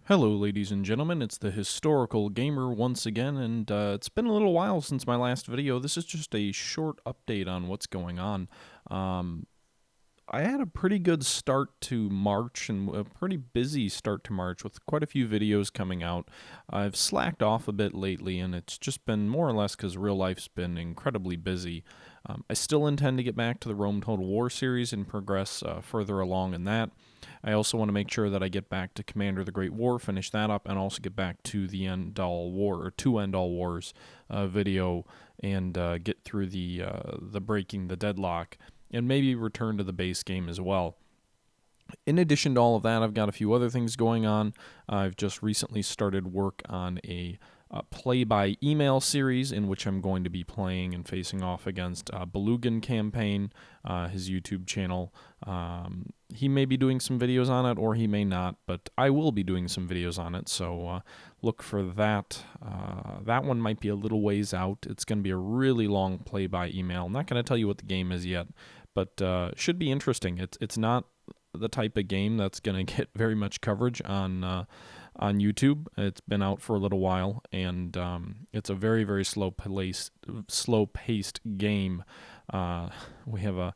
Hello, ladies and gentlemen. It's the Historical Gamer once again, and it's been a little while since my last video. This is just a short update on what's going on. I had a pretty good start to March and a pretty busy start to March with quite a few videos coming out. I've slacked off a bit lately, and it's just been more or less because real life's been incredibly busy. I still intend to get back to the Rome Total War series and progress further along in that. I also want to make sure that I get back to Commander the Great War, finish that up, and also get back to the End All War or to End All Wars video and get through the Breaking the Deadlock and maybe return to the base game as well. In addition to all of that, I've got a few other things going on. I've just recently started work on a play-by-email series in which I'm going to be playing and facing off against Belugan Campaign, his YouTube channel. He may be doing some videos on it, or he may not, but I will be doing some videos on it, so look for that. That one might be a little ways out. It's going to be a really long play-by-email. I'm not going to tell you what the game is yet, but should be interesting. It's not the type of game that's going to get very much coverage on YouTube. It's been out for a little while, and it's a very, very slow-paced game. We have a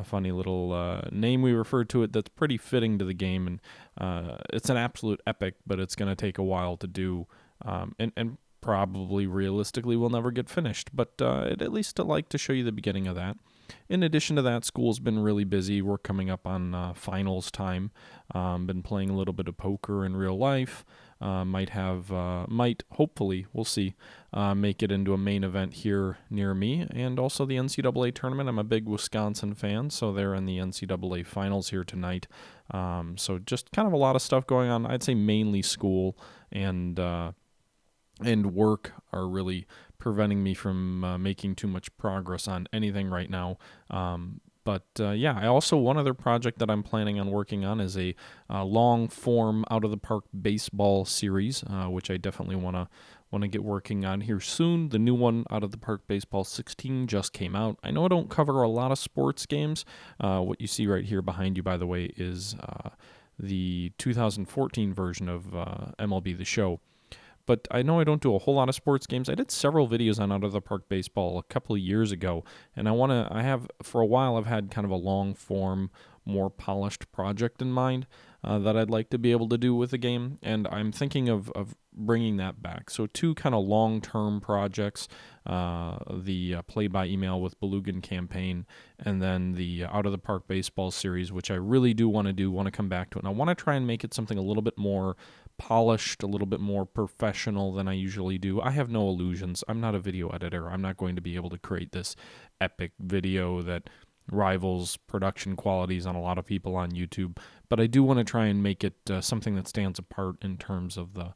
funny little name we refer to it that's pretty fitting to the game, and it's an absolute epic, but it's going to take a while to do, and probably realistically will never get finished, but at least I'd like to show you the beginning of that. In addition to that, school's been really busy. We're coming up on finals time. Been playing a little bit of poker in real life. Might hopefully, we'll see, make it into a main event here near me. And also the NCAA tournament. I'm a big Wisconsin fan, so they're in the NCAA finals here tonight. So just kind of a lot of stuff going on. I'd say mainly school and work are really preventing me from making too much progress on anything right now. Yeah, I also, one other project that I'm planning on working on is a long-form out-of-the-park baseball series, which I definitely want to get working on here soon. The new one, Out of the Park Baseball 16, just came out. I know I don't cover a lot of sports games. What you see right here behind you, by the way, is the 2014 version of MLB The Show. But I know I don't do a whole lot of sports games. I did several videos on Out of the Park Baseball a couple of years ago, and for a while I've had kind of a long form, more polished project in mind that I'd like to be able to do with the game, and I'm thinking of bringing that back. So two kind of long-term projects, the play-by-email with Belugan Campaign, and then the Out of the Park Baseball series, which I really do want to come back to it. And I want to try and make it something a little bit more polished, a little bit more professional than I usually do. I have no illusions. I'm not a video editor. I'm not going to be able to create this epic video that rivals production qualities on a lot of people on YouTube, but I do want to try and make it something that stands apart in terms of the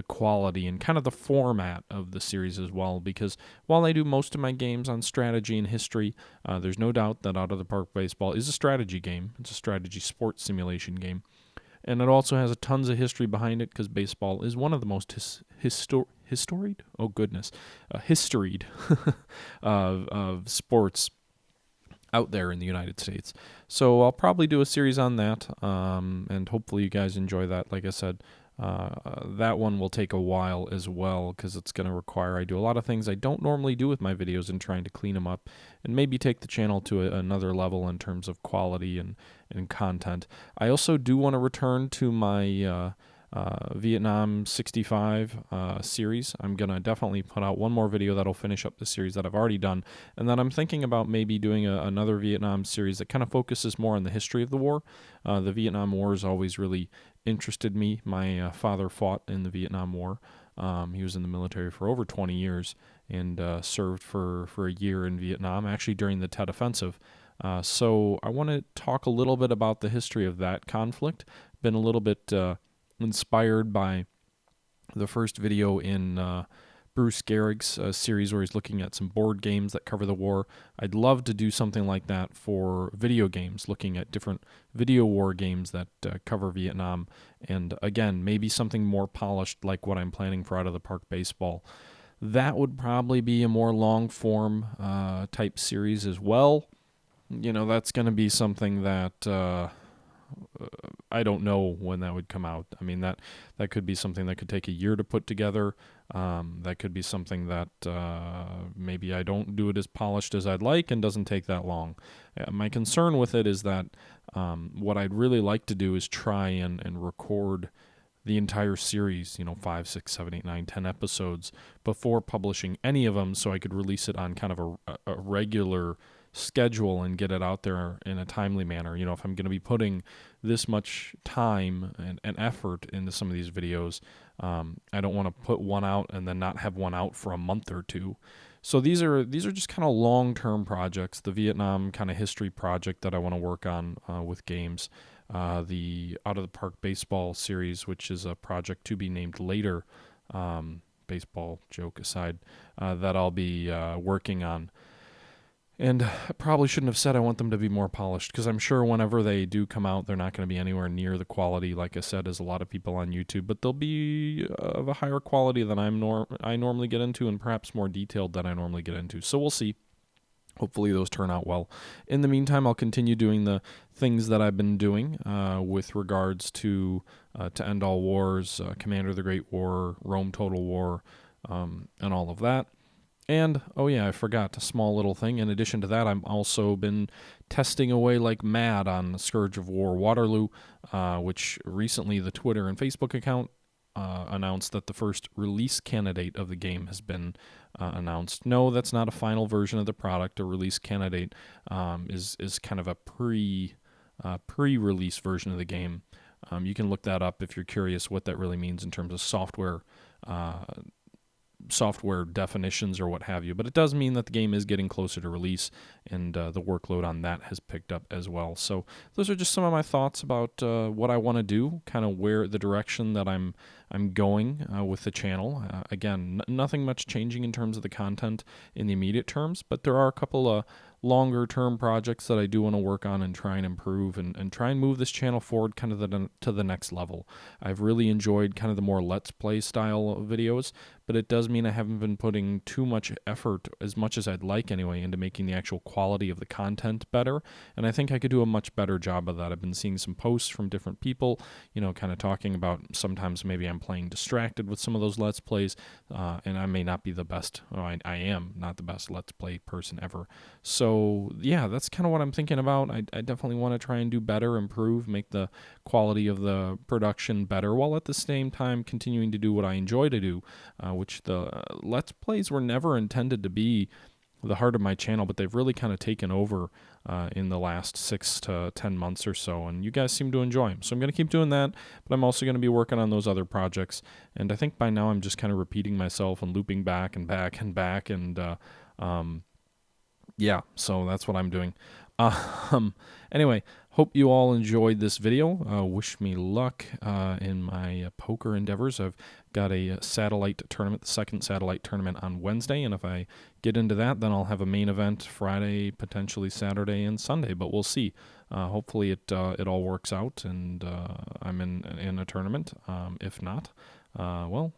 quality and kind of the format of the series as well, because while I do most of my games on strategy and history, there's no doubt that Out of the Park Baseball is a strategy game. It's a strategy sports simulation game. And it also has tons of history behind it because baseball is one of the most historied of sports out there in the United States. So I'll probably do a series on that, and hopefully you guys enjoy that. Like I said, that one will take a while as well because it's going to require I do a lot of things I don't normally do with my videos and trying to clean them up and maybe take the channel to another level in terms of quality and content. I also do want to return to my Vietnam 65 series. I'm going to definitely put out one more video that'll finish up the series that I've already done, and then I'm thinking about maybe doing another Vietnam series that kind of focuses more on the history of the war. The Vietnam War has always really interested me. My father fought in the Vietnam War. He was in the military for over 20 years and served for a year in Vietnam, actually during the Tet Offensive. So I want to talk a little bit about the history of that conflict. Been a little bit inspired by the first video in Bruce Gehrig's series where he's looking at some board games that cover the war. I'd love to do something like that for video games, looking at different video war games that cover Vietnam. And again, maybe something more polished like what I'm planning for Out of the Park Baseball. That would probably be a more long-form type series as well. You know, that's going to be something that I don't know when that would come out. I mean, that could be something that could take a year to put together. That could be something that maybe I don't do it as polished as I'd like and doesn't take that long. My concern with it is that what I'd really like to do is try and record the entire series, 5, 6, 7, 8, 9, 10 episodes before publishing any of them, so I could release it on kind of a regular schedule and get it out there in a timely manner. If I'm going to be putting this much time and effort into some of these videos, I don't want to put one out and then not have one out for a month or two. So these are just kind of long-term projects. The Vietnam kind of history project that I want to work on with games. The Out of the Park Baseball series, which is a project to be named later, baseball joke aside, that I'll be working on. And I probably shouldn't have said I want them to be more polished, because I'm sure whenever they do come out, they're not going to be anywhere near the quality, like I said, as a lot of people on YouTube. But they'll be of a higher quality than I normally get into, and perhaps more detailed than I normally get into. So we'll see. Hopefully those turn out well. In the meantime, I'll continue doing the things that I've been doing with regards to End All Wars, Commander the Great War, Rome Total War, and all of that. And, oh yeah, I forgot a small little thing. In addition to that, I've also been testing away like mad on Scourge of War Waterloo, which recently the Twitter and Facebook account announced that the first release candidate of the game has been announced. No, that's not a final version of the product. A release candidate is kind of a pre-release version of the game. You can look that up if you're curious what that really means in terms of software definitions or what have you, but it does mean that the game is getting closer to release, and the workload on that has picked up as well. So those are just some of my thoughts about what I want to do, kind of where the direction that I'm going with the channel. Again, nothing much changing in terms of the content in the immediate terms, but there are a couple of longer term projects that I do want to work on and try and improve and try and move this channel forward kind of to the next level. I've really enjoyed kind of the more Let's Play style videos, but it does mean I haven't been putting too much effort, as much as I'd like anyway, into making the actual quality of the content better, and I think I could do a much better job of that. I've been seeing some posts from different people, kind of talking about sometimes maybe I'm playing distracted with some of those Let's Plays, and I may not be the best, I am not the best Let's Play person ever. So yeah, that's kind of what I'm thinking about. I definitely want to try and do better, improve, make the quality of the production better, while at the same time continuing to do what I enjoy to do, which the Let's Plays were never intended to be the heart of my channel, but they've really kind of taken over in the last 6 to 10 months or so, and you guys seem to enjoy them. So I'm going to keep doing that, but I'm also going to be working on those other projects, and I think by now I'm just kind of repeating myself and looping back and back and back, and yeah, so that's what I'm doing. Anyway, hope you all enjoyed this video. Wish me luck in my poker endeavors. I've got a satellite tournament, the second satellite tournament on Wednesday, and if I get into that, then I'll have a main event Friday, potentially Saturday and Sunday, but we'll see. Hopefully it all works out, and I'm in a tournament. If not, well,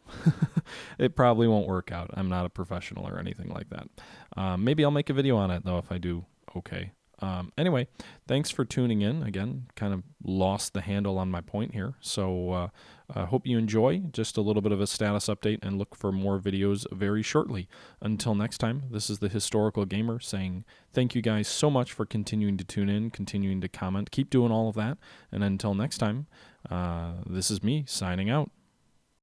it probably won't work out. I'm not a professional or anything like that. Maybe I'll make a video on it, though, if I do okay. Anyway, thanks for tuning in. Again, kind of lost the handle on my point here. So I hope you enjoy. Just a little bit of a status update, and look for more videos very shortly. Until next time, this is the Historical Gamer saying thank you guys so much for continuing to tune in, continuing to comment. Keep doing all of that. And until next time, this is me signing out.